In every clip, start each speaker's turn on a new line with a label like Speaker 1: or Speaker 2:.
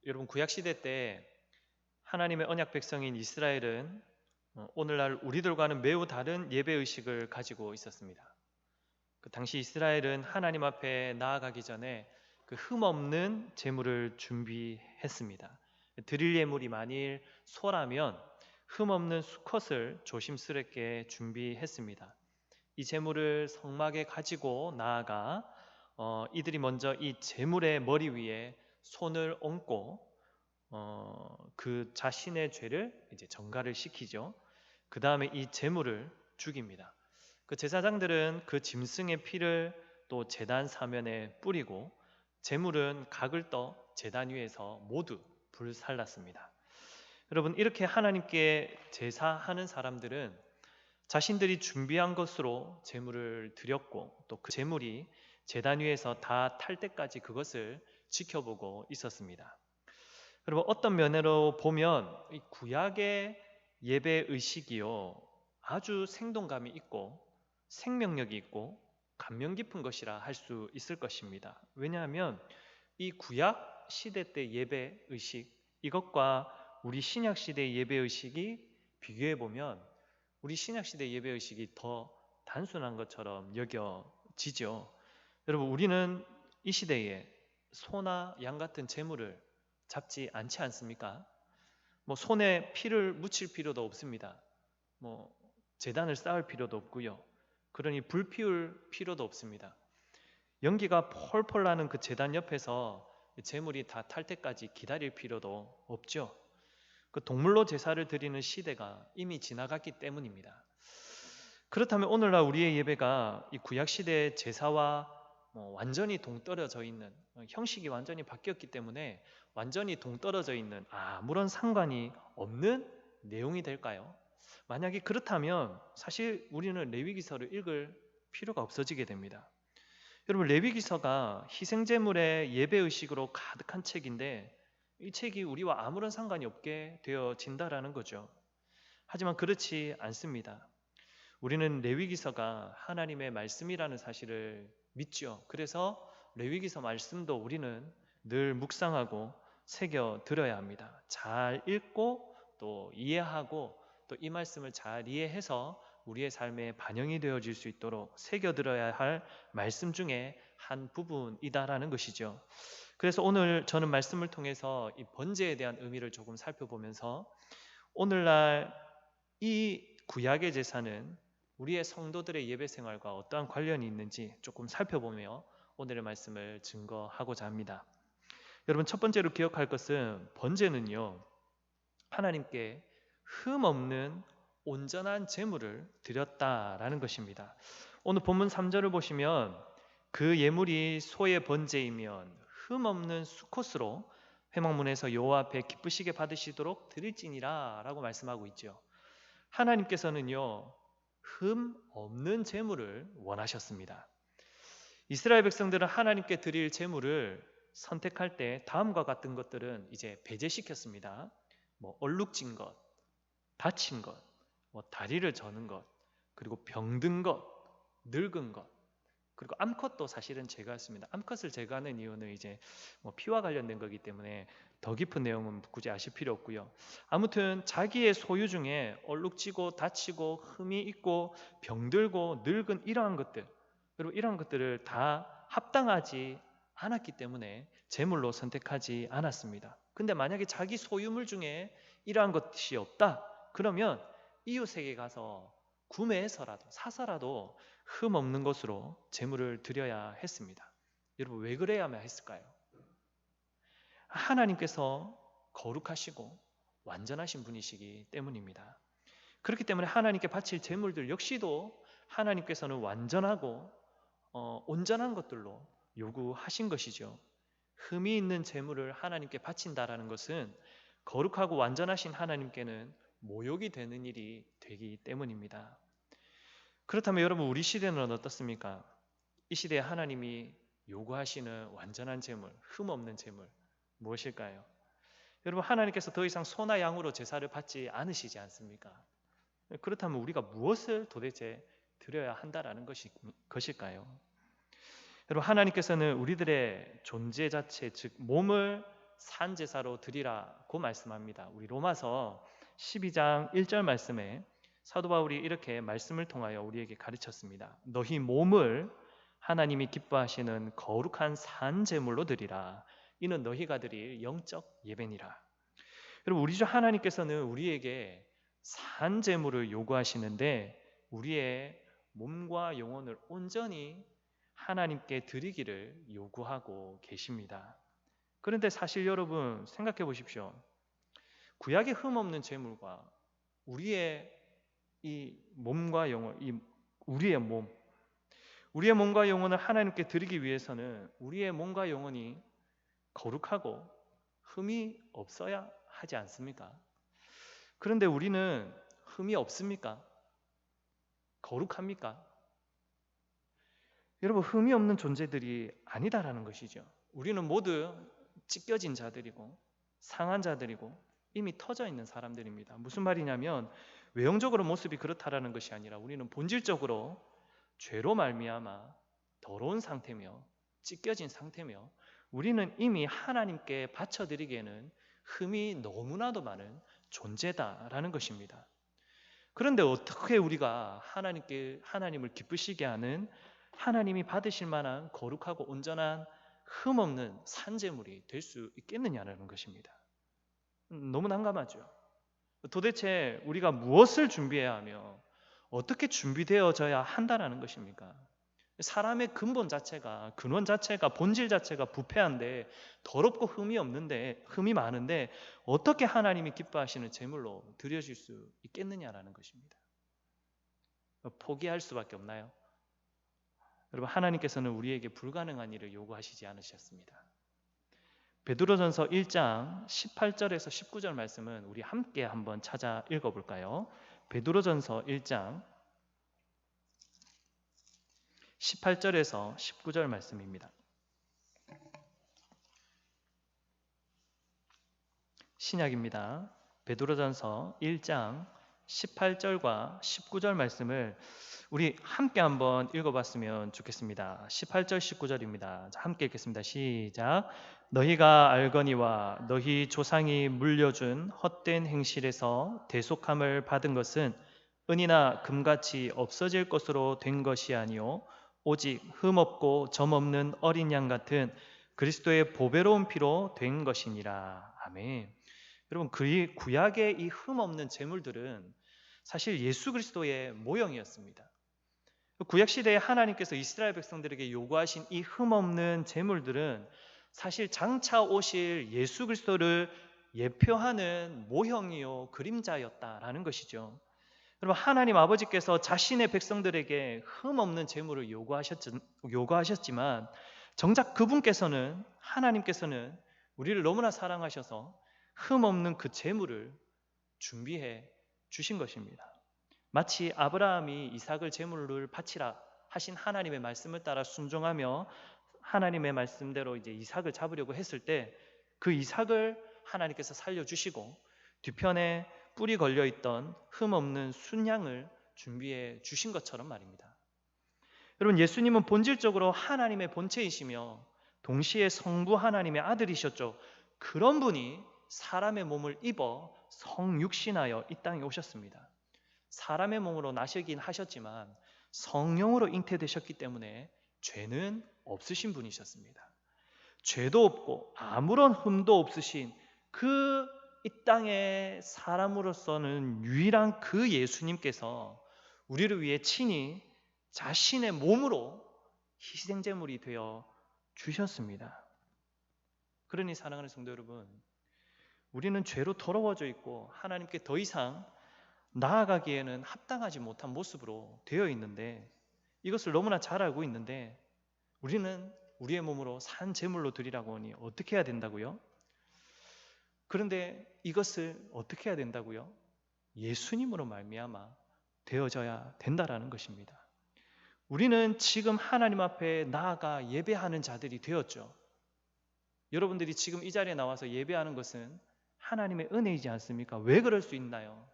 Speaker 1: 여러분 구약 시대 때 하나님의 언약 백성인 이스라엘은 오늘날 우리들과는 매우 다른 예배 의식을 가지고 있었습니다. 그 당시 이스라엘은 하나님 앞에 나아가기 전에 그 흠없는 제물을 준비했습니다. 드릴 예물이 만일 소라면 흠없는 수컷을 조심스럽게 준비했습니다. 이 제물을 성막에 가지고 나아가 이들이 먼저 이 제물의 머리 위에 손을 얹고 그 자신의 죄를 이제 전가를 시키죠. 그 다음에 이 제물을 죽입니다. 그 제사장들은 그 짐승의 피를 또 제단 사면에 뿌리고 제물은 각을 떠 제단 위에서 모두 불살랐습니다. 여러분, 이렇게 하나님께 제사하는 사람들은 자신들이 준비한 것으로 제물을 드렸고 또 그 제물이 제단 위에서 다 탈 때까지 그것을 지켜보고 있었습니다. 여러분, 어떤 면으로 보면 이 구약의 예배 의식이요 아주 생동감이 있고 생명력이 있고 감명 깊은 것이라 할 수 있을 것입니다. 왜냐하면 이 구약 시대 때 예배 의식, 이것과 우리 신약 시대의 예배 의식이 비교해 보면 우리 신약 시대 예배 의식이 더 단순한 것처럼 여겨지죠. 여러분, 우리는 이 시대에 소나 양 같은 제물을 잡지 않지 않습니까? 뭐 손에 피를 묻힐 필요도 없습니다. 뭐 제단을 쌓을 필요도 없고요. 그러니 불 피울 필요도 없습니다. 연기가 펄펄 나는 그 제단 옆에서 제물이 다 탈 때까지 기다릴 필요도 없죠. 그 동물로 제사를 드리는 시대가 이미 지나갔기 때문입니다. 그렇다면 오늘날 우리의 예배가 이 구약 시대의 제사와 완전히 동떨어져 있는, 형식이 완전히 바뀌었기 때문에 완전히 동떨어져 있는 아무런 상관이 없는 내용이 될까요? 만약에 그렇다면 사실 우리는 레위기서를 읽을 필요가 없어지게 됩니다. 여러분, 레위기서가 희생제물의 예배의식으로 가득한 책인데 이 책이 우리와 아무런 상관이 없게 되어진다라는 거죠. 하지만 그렇지 않습니다. 우리는 레위기서가 하나님의 말씀이라는 사실을 믿죠. 그래서 레위기서 말씀도 우리는 늘 묵상하고 새겨 들어야 합니다. 잘 읽고 또 이해하고 또 이 말씀을 잘 이해해서 우리의 삶에 반영이 되어질 수 있도록 새겨 들어야 할 말씀 중에 한 부분이다라는 것이죠. 그래서 오늘 저는 말씀을 통해서 이 번제에 대한 의미를 조금 살펴보면서 오늘날 이 구약의 제사는 우리의 성도들의 예배 생활과 어떠한 관련이 있는지 조금 살펴보며 오늘의 말씀을 증거하고자 합니다. 여러분, 첫 번째로 기억할 것은 번제는요 하나님께 흠 없는 온전한 제물을 드렸다라는 것입니다. 오늘 본문 3절을 보시면 그 예물이 소의 번제이면 흠 없는 수컷으로 회막문에서 여호와 앞에 기쁘시게 받으시도록 드릴지니라 라고 말씀하고 있죠. 하나님께서는요 흠 없는 제물을 원하셨습니다. 이스라엘 백성들은 하나님께 드릴 제물을 선택할 때 다음과 같은 것들은 이제 배제시켰습니다. 얼룩진 것, 다친 것, 다리를 저는 것, 그리고 병든 것, 늙은 것, 그리고 암컷도 사실은 제거했습니다. 암컷을 제거하는 이유는 이제 피와 관련된 거기 때문에 더 깊은 내용은 굳이 아실 필요 없고요. 아무튼 자기의 소유 중에 얼룩지고 다치고 흠이 있고 병들고 늙은 이러한 것들, 그리고 이러한 것들을 다 합당하지 않았기 때문에 제물로 선택하지 않았습니다. 근데 만약에 자기 소유물 중에 이러한 것이 없다 그러면 이웃에게 가서 구매해서라도 사서라도 흠 없는 것으로 제물을 드려야 했습니다. 여러분, 왜 그래야만 했을까요? 하나님께서 거룩하시고 완전하신 분이시기 때문입니다. 그렇기 때문에 하나님께 바칠 제물들 역시도 하나님께서는 완전하고 온전한 것들로 요구하신 것이죠. 흠이 있는 제물을 하나님께 바친다라는 것은 거룩하고 완전하신 하나님께는 모욕이 되는 일이 되기 때문입니다. 그렇다면 여러분, 우리 시대는 어떻습니까? 이 시대에 하나님이 요구하시는 완전한 제물, 흠 없는 제물 무엇일까요? 여러분, 하나님께서 더 이상 소나 양으로 제사를 받지 않으시지 않습니까? 그렇다면 우리가 무엇을 도대체 드려야 한다라는 것일까요? 여러분, 하나님께서는 우리들의 존재 자체, 즉 몸을 산 제사로 드리라고 말씀합니다. 우리 로마서 12장 1절 말씀에 사도 바울이 이렇게 말씀을 통하여 우리에게 가르쳤습니다. 너희 몸을 하나님이 기뻐하시는 거룩한 산 제물로 드리라. 이는 너희가 드릴 영적 예배니라. 여러분, 우리 주 하나님께서는 우리에게 산 제물을 요구하시는데 우리의 몸과 영혼을 온전히 하나님께 드리기를 요구하고 계십니다. 그런데 사실 여러분 생각해 보십시오. 구약의 흠없는 제물과 우리의 이 몸과 영혼, 우리의 몸과 영혼을 하나님께 드리기 위해서는 우리의 몸과 영혼이 거룩하고 흠이 없어야 하지 않습니까? 그런데 우리는 흠이 없습니까? 거룩합니까? 여러분, 흠이 없는 존재들이 아니다라는 것이죠. 우리는 모두 찢겨진 자들이고 상한 자들이고 이미 터져 있는 사람들입니다. 무슨 말이냐면 외형적으로 모습이 그렇다라는 것이 아니라 우리는 본질적으로 죄로 말미암아 더러운 상태며 찢겨진 상태며 우리는 이미 하나님께 바쳐드리기에는 흠이 너무나도 많은 존재다라는 것입니다. 그런데 어떻게 우리가 하나님을 기쁘시게 하는 하나님이 받으실 만한 거룩하고 온전한 흠없는 산제물이 될 수 있겠느냐는 것입니다. 너무 난감하죠. 도대체 우리가 무엇을 준비해야 하며 어떻게 준비되어져야 한다는 것입니까? 사람의 근본 자체가, 근원 자체가, 본질 자체가 부패한데 더럽고 흠이 많은데 어떻게 하나님이 기뻐하시는 제물로 드려질 수 있겠느냐라는 것입니다. 포기할 수밖에 없나요? 여러분, 하나님께서는 우리에게 불가능한 일을 요구하시지 않으셨습니다. 베드로전서 1장 18절에서 19절 말씀은 우리 함께 한번 찾아 읽어볼까요? 베드로전서 1장 18절에서 19절 말씀입니다. 신약입니다. 베드로전서 1장 18절과 19절 말씀을 우리 함께 한번 읽어봤으면 좋겠습니다. 18절 19절입니다. 함께 읽겠습니다. 시작. 너희가 알거니와 너희 조상이 물려준 헛된 행실에서 대속함을 받은 것은 은이나 금같이 없어질 것으로 된 것이 아니요 오직 흠없고 점없는 어린 양 같은 그리스도의 보배로운 피로 된 것이니라. 아멘. 여러분, 구약의 이 흠없는 제물들은 사실 예수 그리스도의 모형이었습니다. 구약 시대에 하나님께서 이스라엘 백성들에게 요구하신 이 흠없는 제물들은 사실 장차 오실 예수 그리스도를 예표하는 모형이요 그림자였다라는 것이죠. 여러분, 하나님 아버지께서 자신의 백성들에게 흠없는 제물을 요구하셨지만 정작 하나님께서는 우리를 너무나 사랑하셔서 흠없는 그 제물을 준비해 주신 것입니다. 마치 아브라함이 이삭을 제물을 바치라 하신 하나님의 말씀을 따라 순종하며 하나님의 말씀대로 이제 이삭을 잡으려고 했을 때 그 이삭을 하나님께서 살려주시고 뒤편에 뿔이 걸려있던 흠없는 순양을 준비해 주신 것처럼 말입니다. 여러분, 예수님은 본질적으로 하나님의 본체이시며 동시에 성부 하나님의 아들이셨죠. 그런 분이 사람의 몸을 입어 성육신하여 이 땅에 오셨습니다. 사람의 몸으로 나시긴 하셨지만 성령으로 잉태되셨기 때문에 죄는 없으신 분이셨습니다. 죄도 없고 아무런 흠도 없으신 그 이 땅의 사람으로서는 유일한 그 예수님께서 우리를 위해 친히 자신의 몸으로 희생제물이 되어 주셨습니다. 그러니 사랑하는 성도 여러분, 우리는 죄로 더러워져 있고 하나님께 더 이상 나아가기에는 합당하지 못한 모습으로 되어 있는데 이것을 너무나 잘 알고 있는데 우리는 우리의 몸으로 산 제물로 드리라고 하니 어떻게 해야 된다고요? 그런데 이것을 어떻게 해야 된다고요? 예수님으로 말미암아 되어져야 된다라는 것입니다. 우리는 지금 하나님 앞에 나아가 예배하는 자들이 되었죠. 여러분들이 지금 이 자리에 나와서 예배하는 것은 하나님의 은혜이지 않습니까? 왜 그럴 수 있나요?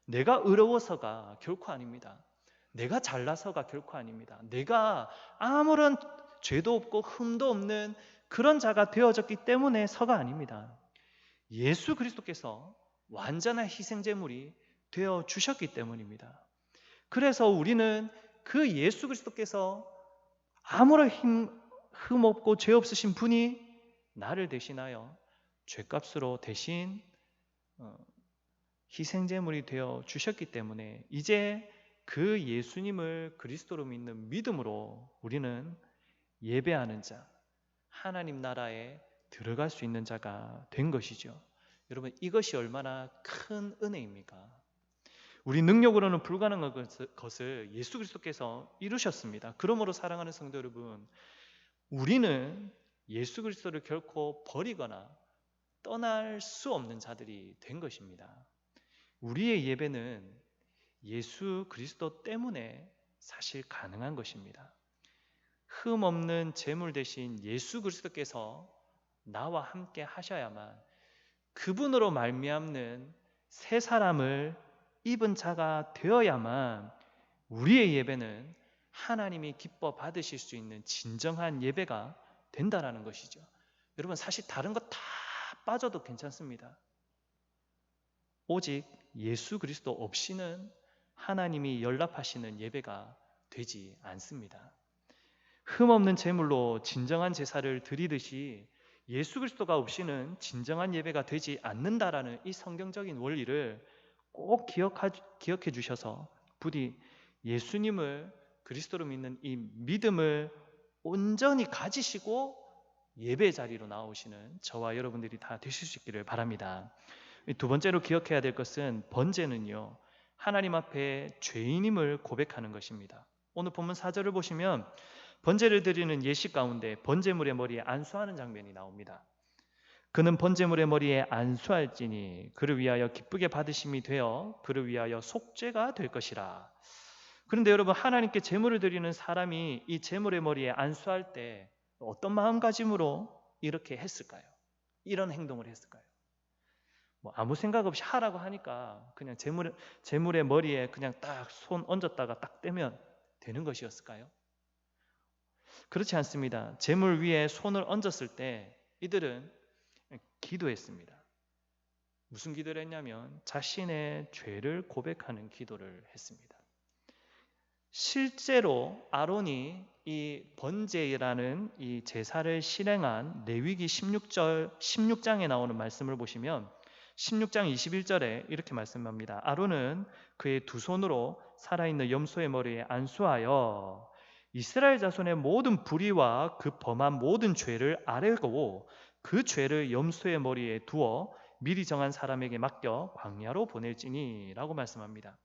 Speaker 1: 내가 의로워서가 결코 아닙니다. 내가 잘나서가 결코 아닙니다. 내가 아무런 죄도 없고 흠도 없는 그런 자가 되어졌기 때문에서가 아닙니다. 예수 그리스도께서 완전한 희생제물이 되어 주셨기 때문입니다. 그래서 우리는 그 예수 그리스도께서 아무런 흠없고 죄 없으신 분이 나를 대신하여 죄값으로 대신 희생제물이 되어 주셨기 때문에 이제 그 예수님을 그리스도로 믿는 믿음으로 우리는 예배하는 자, 하나님 나라에 들어갈 수 있는 자가 된 것이죠. 여러분, 이것이 얼마나 큰 은혜입니까? 우리 능력으로는 불가능한 것을 예수 그리스도께서 이루셨습니다. 그러므로 사랑하는 성도 여러분, 우리는 예수 그리스도를 결코 버리거나 떠날 수 없는 자들이 된 것입니다. 우리의 예배는 예수 그리스도 때문에 사실 가능한 것입니다. 흠 없는 제물 대신 예수 그리스도께서 나와 함께 하셔야만, 그분으로 말미암는 새 사람을 입은 자가 되어야만 우리의 예배는 하나님이 기뻐 받으실 수 있는 진정한 예배가 된다라는 것이죠. 여러분, 사실 다른 거 다 빠져도 괜찮습니다. 오직 예수 그리스도 없이는 하나님이 연락하시는 예배가 되지 않습니다. 흠없는 제물로 진정한 제사를 드리듯이 예수 그리스도가 없이는 진정한 예배가 되지 않는다라는 이 성경적인 원리를 꼭 기억해 주셔서 부디 예수님을 그리스도로 믿는 이 믿음을 온전히 가지시고 예배 자리로 나오시는 저와 여러분들이 다 되실 수 있기를 바랍니다. 두 번째로 기억해야 될 것은 번제는요, 하나님 앞에 죄인임을 고백하는 것입니다. 오늘 본문 4절을 보시면 번제를 드리는 예식 가운데 번제물의 머리에 안수하는 장면이 나옵니다. 그는 번제물의 머리에 안수할지니 그를 위하여 기쁘게 받으심이 되어 그를 위하여 속죄가 될 것이라. 그런데 여러분, 하나님께 제물을 드리는 사람이 이 제물의 머리에 안수할 때 어떤 마음가짐으로 이렇게 했을까요? 이런 행동을 했을까요? 아무 생각 없이 하라고 하니까 그냥 제물의 머리에 그냥 딱 손 얹었다가 딱 떼면 되는 것이었을까요? 그렇지 않습니다. 제물 위에 손을 얹었을 때 이들은 기도했습니다. 무슨 기도를 했냐면 자신의 죄를 고백하는 기도를 했습니다. 실제로 아론이 이 번제라는 이 제사를 실행한 레위기 16장에 나오는 말씀을 보시면 16장 21절에 이렇게 말씀합니다. 아론은 그의 두 손으로 살아있는 염소의 머리에 안수하여 이스라엘 자손의 모든 불의와 그 범한 모든 죄를 아뢰고 그 죄를 염소의 머리에 두어 미리 정한 사람에게 맡겨 광야로 보낼지니 라고 말씀합니다.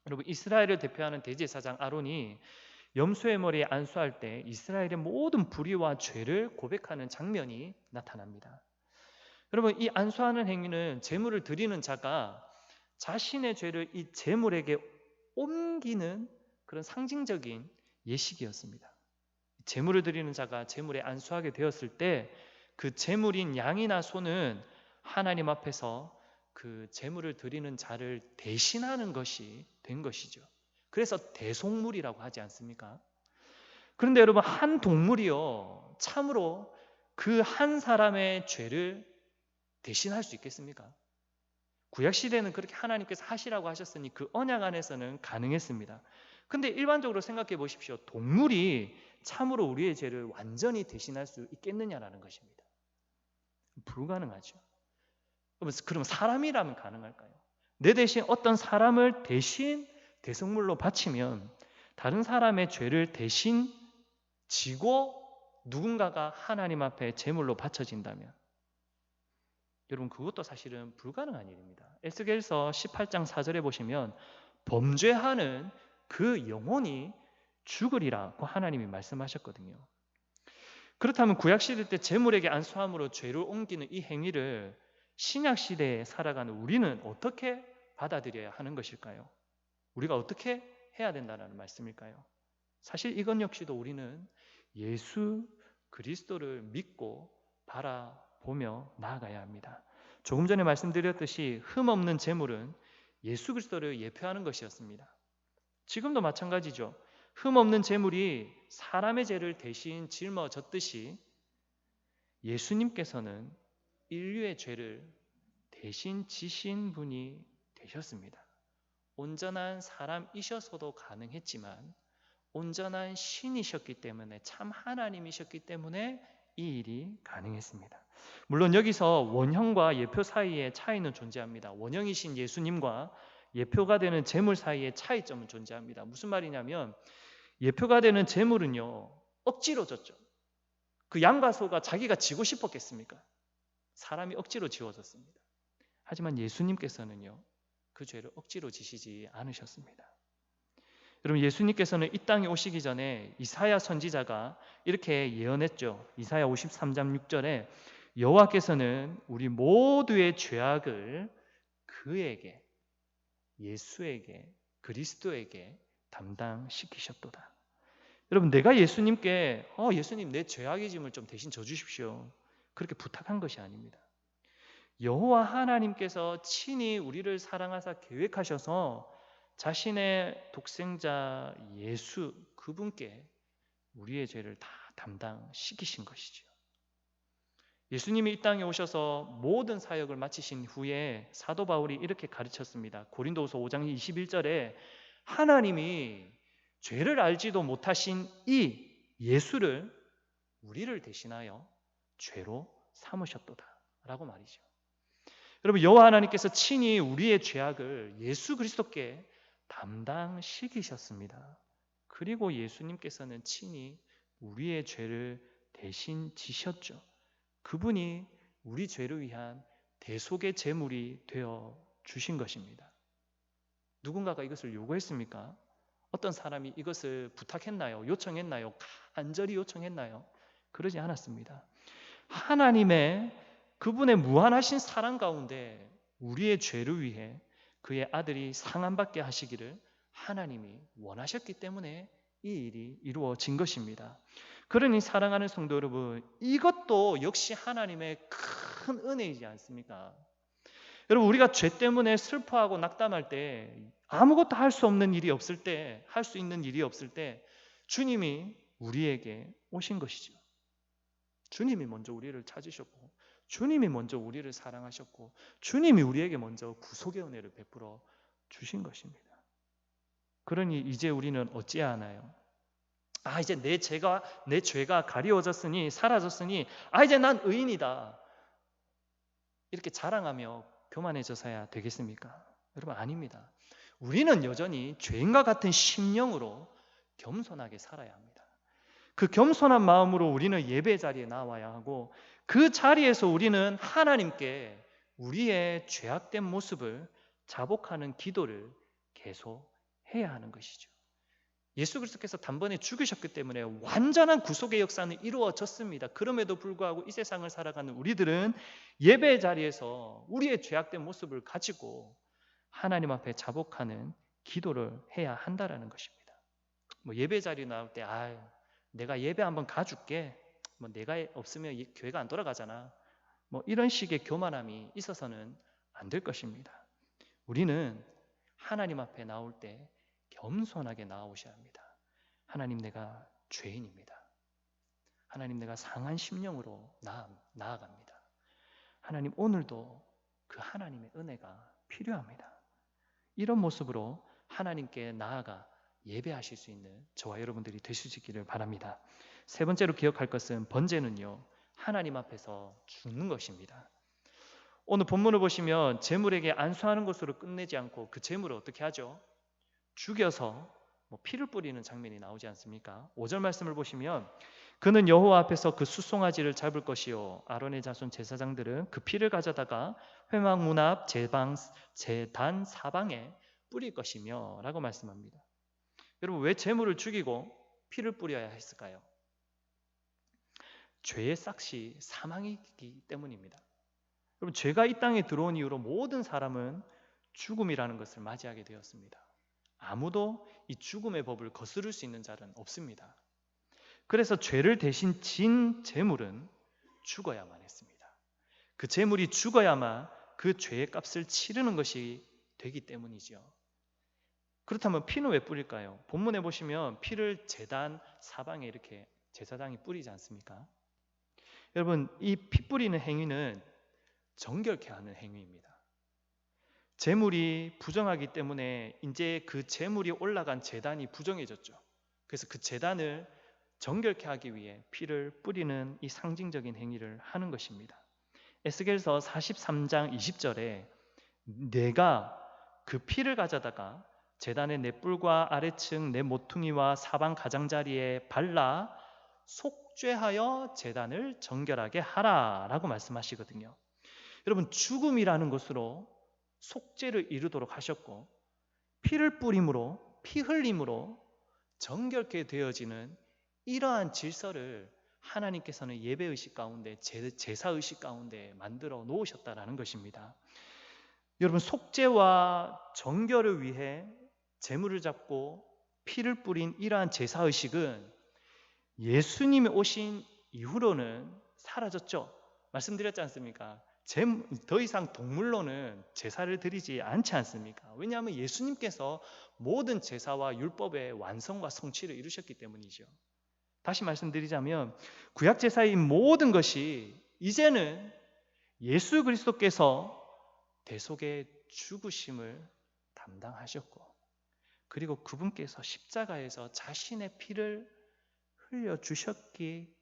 Speaker 1: 여러분, 이스라엘을 대표하는 대제사장 아론이 염소의 머리에 안수할 때 이스라엘의 모든 불의와 죄를 고백하는 장면이 나타납니다. 여러분, 이 안수하는 행위는 제물을 드리는 자가 자신의 죄를 이 제물에게 옮기는 그런 상징적인 예식이었습니다. 제물을 드리는 자가 제물에 안수하게 되었을 때 그 제물인 양이나 소는 하나님 앞에서 그 제물을 드리는 자를 대신하는 것이 된 것이죠. 그래서 대속물이라고 하지 않습니까? 그런데 여러분, 한 동물이요, 참으로 그 한 사람의 죄를 대신할 수 있겠습니까? 구약시대는 그렇게 하나님께서 하시라고 하셨으니 그 언약 안에서는 가능했습니다. 근데 일반적으로 생각해 보십시오. 동물이 참으로 우리의 죄를 완전히 대신할 수 있겠느냐라는 것입니다. 불가능하죠. 그럼 사람이라면 가능할까요? 내 대신 어떤 사람을 대신 대속물로 바치면 다른 사람의 죄를 대신 지고 누군가가 하나님 앞에 제물로 바쳐진다면 여러분, 그것도 사실은 불가능한 일입니다. 에스겔서 18장 4절에 보시면 범죄하는 그 영혼이 죽으리라고 하나님이 말씀하셨거든요. 그렇다면 구약시대 때 제물에게 안수함으로 죄를 옮기는 이 행위를 신약시대에 살아가는 우리는 어떻게 받아들여야 하는 것일까요? 우리가 어떻게 해야 된다는 말씀일까요? 사실 이것 역시도 우리는 예수 그리스도를 믿고 바라보며 나아가야 합니다. 조금 전에 말씀드렸듯이 흠없는 제물은 예수 그리스도를 예표하는 것이었습니다. 지금도 마찬가지죠. 흠없는 제물이 사람의 죄를 대신 짊어졌듯이 예수님께서는 인류의 죄를 대신 지신 분이 되셨습니다. 온전한 사람이셔서도 가능했지만 온전한 신이셨기 때문에, 참 하나님이셨기 때문에 이 일이 가능했습니다. 물론 여기서 원형과 예표 사이에 차이는 존재합니다. 원형이신 예수님과 예표가 되는 제물 사이에 차이점은 존재합니다. 무슨 말이냐면 예표가 되는 제물은요, 억지로 졌죠. 그 양과 소가 자기가 지고 싶었겠습니까? 사람이 억지로 지워졌습니다. 하지만 예수님께서는요, 그 죄를 억지로 지시지 않으셨습니다. 여러분, 예수님께서는 이 땅에 오시기 전에 이사야 선지자가 이렇게 예언했죠. 이사야 53장 6절에 여호와께서는 우리 모두의 죄악을 그에게, 예수에게, 그리스도에게 담당시키셨도다. 여러분, 내가 예수님께 예수님 내 죄악의 짐을 좀 대신 져주십시오, 그렇게 부탁한 것이 아닙니다. 여호와 하나님께서 친히 우리를 사랑하사 계획하셔서 자신의 독생자 예수, 그분께 우리의 죄를 다 담당시키신 것이죠. 예수님이 이 땅에 오셔서 모든 사역을 마치신 후에 사도 바울이 이렇게 가르쳤습니다. 고린도후서 5장 21절에 하나님이 죄를 알지도 못하신 이 예수를 우리를 대신하여 죄로 삼으셨도다 라고 말이죠. 여러분, 여호와 하나님께서 친히 우리의 죄악을 예수 그리스도께 담당시키셨습니다. 그리고 예수님께서는 친히 우리의 죄를 대신 지셨죠. 그분이 우리 죄를 위한 대속의 제물이 되어 주신 것입니다. 누군가가 이것을 요구했습니까? 어떤 사람이 이것을 부탁했나요? 요청했나요? 간절히 요청했나요? 그러지 않았습니다. 하나님의 그분의 무한하신 사랑 가운데 우리의 죄를 위해 그의 아들이 상함받게 하시기를 하나님이 원하셨기 때문에 이 일이 이루어진 것입니다. 그러니 사랑하는 성도 여러분, 이것도 역시 하나님의 큰 은혜이지 않습니까? 여러분, 우리가 죄 때문에 슬퍼하고 낙담할 때, 아무것도 할 수 없는 일이 없을 때, 할 수 있는 일이 없을 때 주님이 우리에게 오신 것이죠. 주님이 먼저 우리를 찾으셨고, 주님이 먼저 우리를 사랑하셨고, 주님이 우리에게 먼저 구속의 은혜를 베풀어 주신 것입니다. 그러니 이제 우리는 어찌해야 하나요? 이제 내 죄가 가리워졌으니, 사라졌으니 이제 난 의인이다, 이렇게 자랑하며 교만해져서야 되겠습니까? 여러분, 아닙니다. 우리는 여전히 죄인과 같은 심령으로 겸손하게 살아야 합니다. 그 겸손한 마음으로 우리는 예배 자리에 나와야 하고, 그 자리에서 우리는 하나님께 우리의 죄악된 모습을 자복하는 기도를 계속 해야 하는 것이죠. 예수 그리스도께서 단번에 죽으셨기 때문에 완전한 구속의 역사는 이루어졌습니다. 그럼에도 불구하고 이 세상을 살아가는 우리들은 예배 자리에서 우리의 죄악된 모습을 가지고 하나님 앞에 자복하는 기도를 해야 한다라는 것입니다. 예배 자리에 나올 때 내가 예배 한번 가줄게, 내가 없으면 교회가 안 돌아가잖아, 이런 식의 교만함이 있어서는 안 될 것입니다. 우리는 하나님 앞에 나올 때 겸손하게 나아오셔야 합니다. 하나님, 내가 죄인입니다. 하나님, 내가 상한 심령으로 나아갑니다. 하나님, 오늘도 그 하나님의 은혜가 필요합니다. 이런 모습으로 하나님께 나아가 예배하실 수 있는 저와 여러분들이 되시기를 바랍니다. 세 번째로 기억할 것은, 번제는요, 하나님 앞에서 죽는 것입니다. 오늘 본문을 보시면 제물에게 안수하는 것으로 끝내지 않고 그 제물을 어떻게 하죠? 죽여서 피를 뿌리는 장면이 나오지 않습니까? 5절 말씀을 보시면 그는 여호와 앞에서 그 숫송아지를 잡을 것이요 아론의 자손 제사장들은 그 피를 가져다가 회막 문 앞 제단 사방에 뿌릴 것이며 라고 말씀합니다. 여러분, 왜 제물을 죽이고 피를 뿌려야 했을까요? 죄의 싹이 사망이기 때문입니다. 여러분, 죄가 이 땅에 들어온 이후로 모든 사람은 죽음이라는 것을 맞이하게 되었습니다. 아무도 이 죽음의 법을 거스를 수 있는 자는 없습니다. 그래서 죄를 대신 진 제물은 죽어야만 했습니다. 그 제물이 죽어야만 그 죄의 값을 치르는 것이 되기 때문이죠. 그렇다면 피는 왜 뿌릴까요? 본문에 보시면 피를 제단 사방에 이렇게 제사장이 뿌리지 않습니까? 여러분, 이 피 뿌리는 행위는 정결케 하는 행위입니다. 재물이 부정하기 때문에 이제 그 재물이 올라간 제단이 부정해졌죠. 그래서 그 제단을 정결케 하기 위해 피를 뿌리는 이 상징적인 행위를 하는 것입니다. 에스겔서 43장 20절에 내가 그 피를 가져다가 제단의 내 뿔과 아래층 내 모퉁이와 사방 가장자리에 발라 속죄하여 제단을 정결하게 하라 라고 말씀하시거든요. 여러분, 죽음이라는 것으로 속죄를 이루도록 하셨고, 피를 뿌림으로, 피 흘림으로 정결케 되어지는 이러한 질서를 하나님께서는 예배의식 가운데, 제사의식 가운데 만들어 놓으셨다라는 것입니다. 여러분, 속죄와 정결을 위해 제물을 잡고 피를 뿌린 이러한 제사의식은 예수님이 오신 이후로는 사라졌죠. 말씀드렸지 않습니까? 더 이상 동물로는 제사를 드리지 않지 않습니까? 왜냐하면 예수님께서 모든 제사와 율법의 완성과 성취를 이루셨기 때문이죠. 다시 말씀드리자면 구약 제사의 모든 것이 이제는 예수 그리스도께서 대속의 죽으심을 담당하셨고, 그리고 그분께서 십자가에서 자신의 피를 흘려주셨기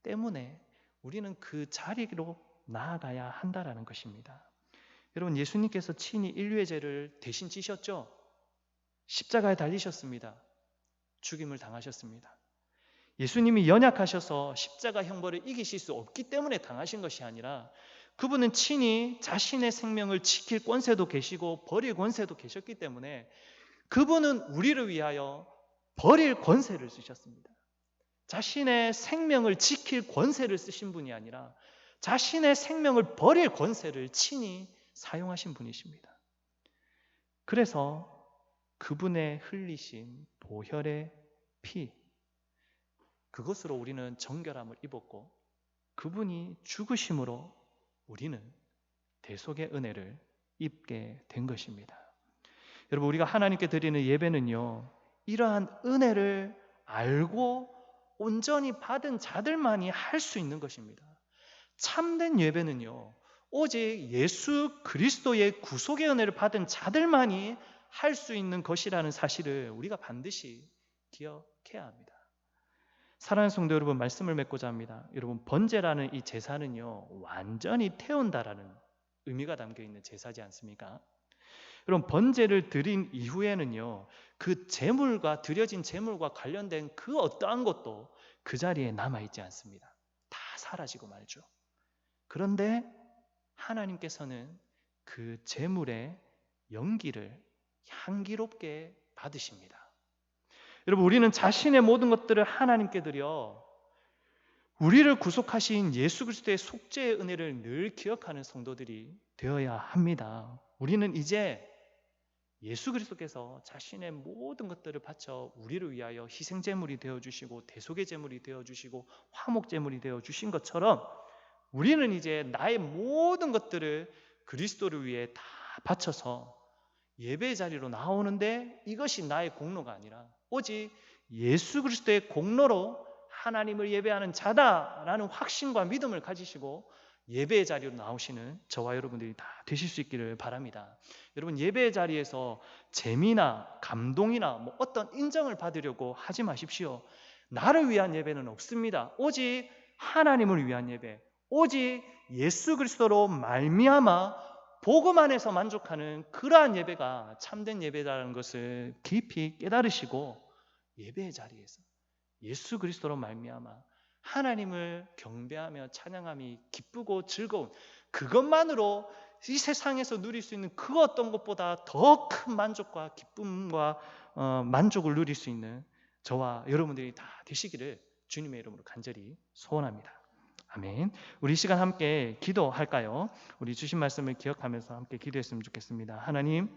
Speaker 1: 때문에 우리는 그 자리로 나아가야 한다라는 것입니다. 여러분, 예수님께서 친히 인류의 죄를 대신 지셨죠. 십자가에 달리셨습니다. 죽임을 당하셨습니다. 예수님이 연약하셔서 십자가 형벌을 이기실 수 없기 때문에 당하신 것이 아니라 그분은 친히 자신의 생명을 지킬 권세도 계시고 버릴 권세도 계셨기 때문에 그분은 우리를 위하여 버릴 권세를 쓰셨습니다. 자신의 생명을 지킬 권세를 쓰신 분이 아니라 자신의 생명을 버릴 권세를 친히 사용하신 분이십니다. 그래서 그분의 흘리신 보혈의 피, 그것으로 우리는 정결함을 입었고, 그분이 죽으심으로 우리는 대속의 은혜를 입게 된 것입니다. 여러분, 우리가 하나님께 드리는 예배는요, 이러한 은혜를 알고 온전히 받은 자들만이 할 수 있는 것입니다. 참된 예배는요, 오직 예수 그리스도의 구속의 은혜를 받은 자들만이 할 수 있는 것이라는 사실을 우리가 반드시 기억해야 합니다. 사랑하는 성도 여러분, 말씀을 맺고자 합니다. 여러분, 번제라는 이 제사는요, 완전히 태운다라는 의미가 담겨 있는 제사지 않습니까? 여러분, 번제를 드린 이후에는요, 그 제물과 드려진 제물과 관련된 그 어떠한 것도 그 자리에 남아있지 않습니다. 다 사라지고 말죠. 그런데 하나님께서는 그 제물의 연기를 향기롭게 받으십니다. 여러분, 우리는 자신의 모든 것들을 하나님께 드려 우리를 구속하신 예수 그리스도의 속죄의 은혜를 늘 기억하는 성도들이 되어야 합니다. 우리는 이제 예수 그리스도께서 자신의 모든 것들을 바쳐 우리를 위하여 희생제물이 되어주시고 대속의 제물이 되어주시고 화목제물이 되어주신 것처럼 우리는 이제 나의 모든 것들을 그리스도를 위해 다 바쳐서 예배 자리로 나오는데, 이것이 나의 공로가 아니라 오직 예수 그리스도의 공로로 하나님을 예배하는 자다라는 확신과 믿음을 가지시고 예배의 자리로 나오시는 저와 여러분들이 다 되실 수 있기를 바랍니다. 여러분, 예배의 자리에서 재미나 감동이나 어떤 인정을 받으려고 하지 마십시오. 나를 위한 예배는 없습니다. 오직 하나님을 위한 예배, 오직 예수 그리스도로 말미암아 복음 안에서 만족하는 그러한 예배가 참된 예배라는 것을 깊이 깨달으시고 예배의 자리에서 예수 그리스도로 말미암아 하나님을 경배하며 찬양함이 기쁘고 즐거운, 그것만으로 이 세상에서 누릴 수 있는 그 어떤 것보다 더 큰 만족과 기쁨과 만족을 누릴 수 있는 저와 여러분들이 다 되시기를 주님의 이름으로 간절히 소원합니다. 아멘. 우리 이 시간 함께 기도할까요? 우리 주신 말씀을 기억하면서 함께 기도했으면 좋겠습니다. 하나님,